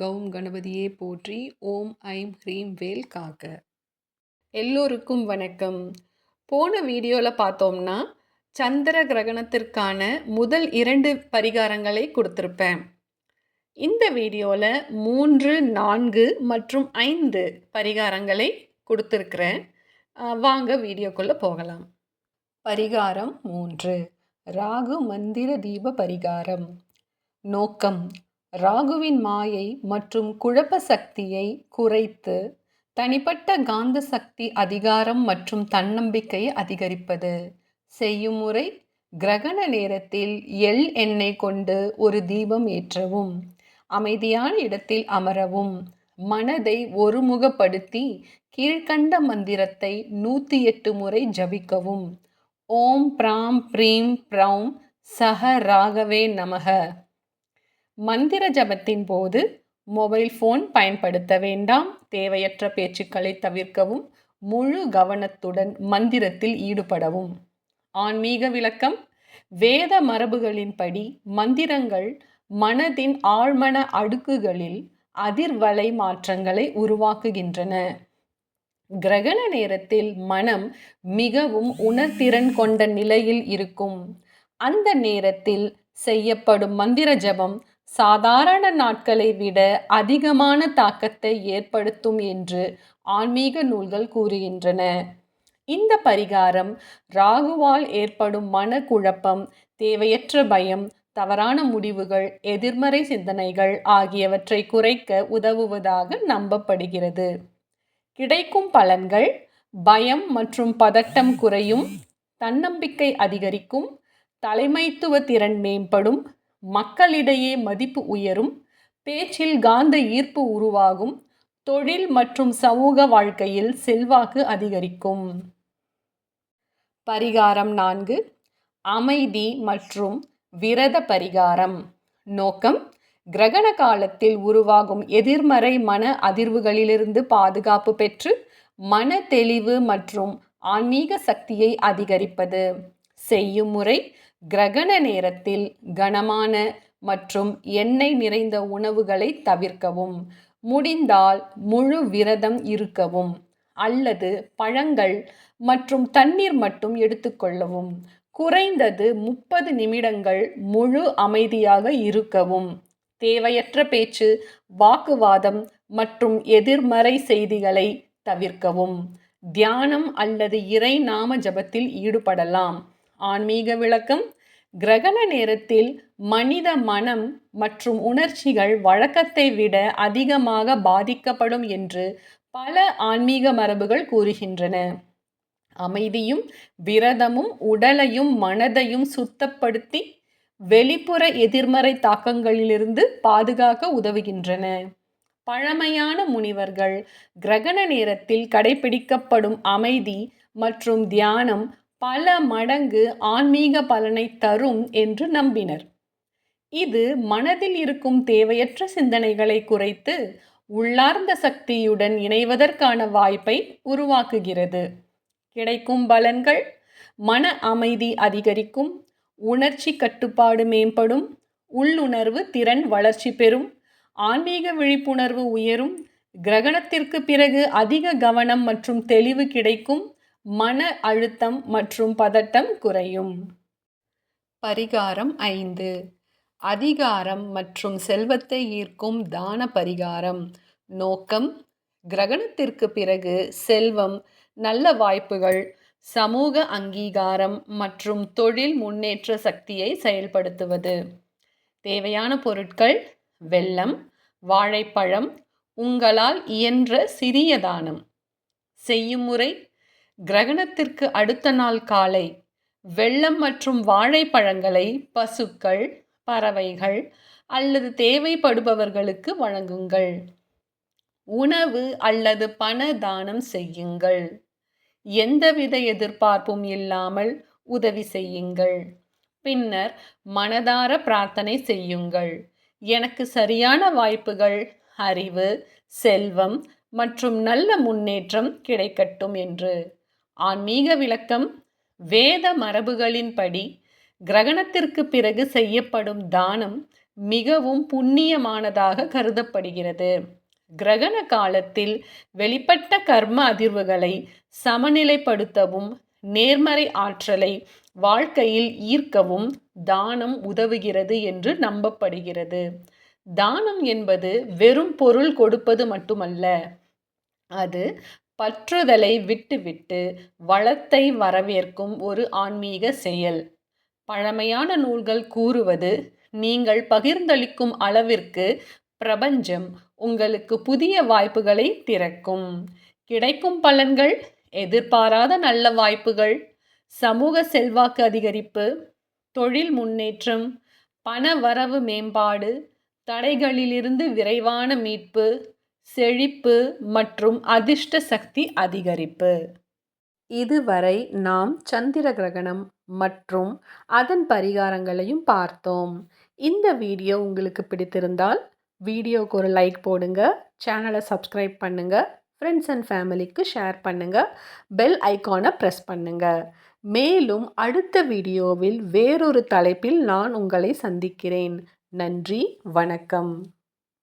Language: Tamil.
கௌம் கணபதியே போற்றி. ஓம் ஐம் ஹ்ரீம் வேல் காக்க. எல்லோருக்கும் வணக்கம். போன வீடியோவில் பார்த்தோம்னா சந்திர கிரகணத்திற்கான முதல் 2 பரிகாரங்களை கொடுத்துருப்பேன். இந்த வீடியோவில் 3, 4 மற்றும் 5 பரிகாரங்களை கொடுத்துருக்குறேன். வாங்க வீடியோக்குள்ளே போகலாம். பரிகாரம் 3, ராகு மந்திர தீப பரிகாரம். நோக்கம்: ராகுவின் மாயை மற்றும் குழப்ப சக்தியை குறைத்து தனிப்பட்ட காந்த சக்தி, அதிகாரம் மற்றும் தன்னம்பிக்கையை அதிகரிப்பது. செய்யும் முறை: கிரகண நேரத்தில் எண்ணெய் கொண்டு ஒரு தீபம் ஏற்றவும், அமைதியான இடத்தில் அமரவும், மனதை ஒருமுகப்படுத்தி கீழ்கண்ட மந்திரத்தை 108 முறை ஜபிக்கவும். ஓம் ப்ராம் ப்ரீம் ப்ரௌம் சஹ ராகவே நமக. மந்திர ஜபத்தின் போது மொபைல் ஃபோன் பயன்படுத்த வேண்டாம். தேவையற்ற பேச்சுக்களை தவிர்க்கவும். முழு கவனத்துடன் மந்திரத்தில் ஈடுபடவும். ஆன்மீக விளக்கம்: வேத மரபுகளின்படி மந்திரங்கள் மனதின் ஆழ்மன அடுக்குகளில் அதிர்வலை மாற்றங்களை உருவாக்குகின்றன. கிரகண நேரத்தில் மனம் மிகவும் உணர்திறன் கொண்ட நிலையில் இருக்கும். அந்த நேரத்தில் செய்யப்படும் மந்திர ஜபம் சாதாரண நாட்களை விட அதிகமான தாக்கத்தை ஏற்படுத்தும் என்று ஆன்மீக நூல்கள் கூறுகின்றன. இந்த பரிகாரம் ராகுவால் ஏற்படும் மனக்குழப்பம், தேவையற்ற பயம், தவறான முடிவுகள், எதிர்மறை சிந்தனைகள் ஆகியவற்றை குறைக்க உதவுவதாக நம்பப்படுகிறது. கிடைக்கும் பலன்கள்: பயம் மற்றும் பதட்டம் குறையும், தன்னம்பிக்கை அதிகரிக்கும், தலைமைத்துவ திறன் மேம்படும், மக்களிடையே மதிப்பு உயரும், பேச்சில் காந்த ஈர்ப்பு உருவாகும், தொழில் மற்றும் சமூக வாழ்க்கையில் செல்வாக்கு அதிகரிக்கும். பரிகாரம் 4, அமைதி மற்றும் விரத பரிகாரம். நோக்கம்: கிரகண காலத்தில் உருவாகும் எதிர்மறை மன அதிர்வுகளிலிருந்து பாதுகாப்பு பெற்று மன தெளிவு மற்றும் ஆன்மீக சக்தியை அதிகரிப்பது. செய்யும் முறை: கிரகண நேரத்தில் கனமான மற்றும் எண்ணெய் நிறைந்த உணவுகளை தவிர்க்கவும். முடிந்தால் முழு விரதம் இருக்கவும் அல்லது பழங்கள் மற்றும் தண்ணீர் மட்டும் எடுத்துக்கொள்ளவும். குறைந்தது 30 நிமிடங்கள் முழு அமைதியாக இருக்கவும். தேவையற்ற பேச்சு, வாக்குவாதம் மற்றும் எதிர்மறை செய்திகளை தவிர்க்கவும். தியானம் அல்லது இறை நாம ஜபத்தில் ஈடுபடலாம். ஆன்மீக விளக்கம்: கிரகண நேரத்தில் மனித மனம் மற்றும் உணர்ச்சிகள் வழக்கத்தை விட அதிகமாக பாதிக்கப்படும் என்று பல ஆன்மீக மரபுகள் கூறுகின்றன. அமைதியும் விரதமும் உடலையும் மனதையும் சுத்தப்படுத்தி வெளிப்புற எதிர்மறை தாக்கங்களிலிருந்து பாதுகாக்க உதவுகின்றன. பழமையான முனிவர்கள் கிரகண நேரத்தில் கடைபிடிக்கப்படும் அமைதி மற்றும் தியானம் பல மடங்கு ஆன்மீக பலனை தரும் என்று நம்பினர். இது மனதில் இருக்கும் தேவையற்ற சிந்தனைகளை குறைத்து உள்ளார்ந்த சக்தியுடன் இணைவதற்கான வாய்ப்பை உருவாக்குகிறது. கிடைக்கும் பலன்கள்: மன அமைதி அதிகரிக்கும், உணர்ச்சி கட்டுப்பாடு மேம்படும், உள்ளுணர்வு திறன் வளர்ச்சி பெறும், ஆன்மீக விழிப்புணர்வு உயரும், கிரகணத்திற்கு பிறகு அதிக கவனம் மற்றும் தெளிவு கிடைக்கும், மன அழுத்தம் மற்றும் பதட்டம் குறையும். பரிகாரம் 5, அதிகாரம் மற்றும் செல்வத்தை ஈர்க்கும் தான பரிகாரம். நோக்கம்: கிரகணத்திற்கு பிறகு செல்வம், நல்ல வாய்ப்புகள், சமூக அங்கீகாரம் மற்றும் தொழில் முன்னேற்ற சக்தியை செயல்படுத்துவது. தேவையான பொருட்கள்: வெல்லம், வாழைப்பழம், உங்களால் இயன்ற சிறிய தானம். செய்யும் முறை: கிரகணத்திற்கு அடுத்த நாள் காலை வெல்லம் மற்றும் வாழைப்பழங்களை பசுக்கள், பறவைகள் அல்லது தேவைப்படுபவர்களுக்கு வழங்குங்கள். உணவு அல்லது பண தானம் செய்யுங்கள். எந்தவித எதிர்பார்ப்பும் இல்லாமல் உதவி செய்யுங்கள். பின்னர் மனதார பிரார்த்தனை செய்யுங்கள்: எனக்கு சரியான வாய்ப்புகள், அறிவு, செல்வம் மற்றும் நல்ல முன்னேற்றம் கிடைக்கட்டும் என்று. ஆன்மீக விளக்கம்: வேத மரபுகளின்படி கிரகணத்திற்கு பிறகு செய்யப்படும் தானம் மிகவும் புண்ணியமானதாக கருதப்படுகிறது. கிரகண காலத்தில் வெளிப்பட்ட கர்ம அதிர்வுகளை சமநிலைப்படுத்தவும் நேர்மறை ஆற்றலை வாழ்க்கையில் ஈர்க்கவும் தானம் உதவுகிறது என்று நம்பப்படுகிறது. தானம் என்பது வெறும் பொருள் கொடுப்பது மட்டுமல்ல, அது பற்றுதலை விட்டுவிட்டு வளத்தை வரவேற்கும் ஒரு ஆன்மீக செயல். பழமையான நூல்கள் கூறுவது, நீங்கள் பகிர்ந்தளிக்கும் அளவிற்கு பிரபஞ்சம் உங்களுக்கு புதிய வாய்ப்புகளை திறக்கும். கிடைக்கும் பலன்கள் எதிர்பாராத நல்ல வாய்ப்புகள், சமூக செல்வாக்கு அதிகரிப்பு, தொழில் முன்னேற்றம், பண வரவு மேம்பாடு, தடைகளிலிருந்து விரைவான மீட்பு, செழிப்பு மற்றும் அதிர்ஷ்ட சக்தி அதிகரிப்பு. இதுவரை நாம் சந்திர கிரகணம் மற்றும் அதன் பரிகாரங்களையும் பார்த்தோம். இந்த வீடியோ உங்களுக்கு பிடித்திருந்தால் வீடியோக்கு ஒரு லைக் போடுங்க, சேனலை சப்ஸ்கிரைப் பண்ணுங்க, ஃப்ரெண்ட்ஸ் அண்ட் ஃபேமிலிக்கு ஷேர் பண்ணுங்க, பெல் ஐகானை ப்ரெஸ் பண்ணுங்க. மேலும் அடுத்த வீடியோவில் வேறொரு தலைப்பில் நான் உங்களை சந்திக்கிறேன். நன்றி, வணக்கம்.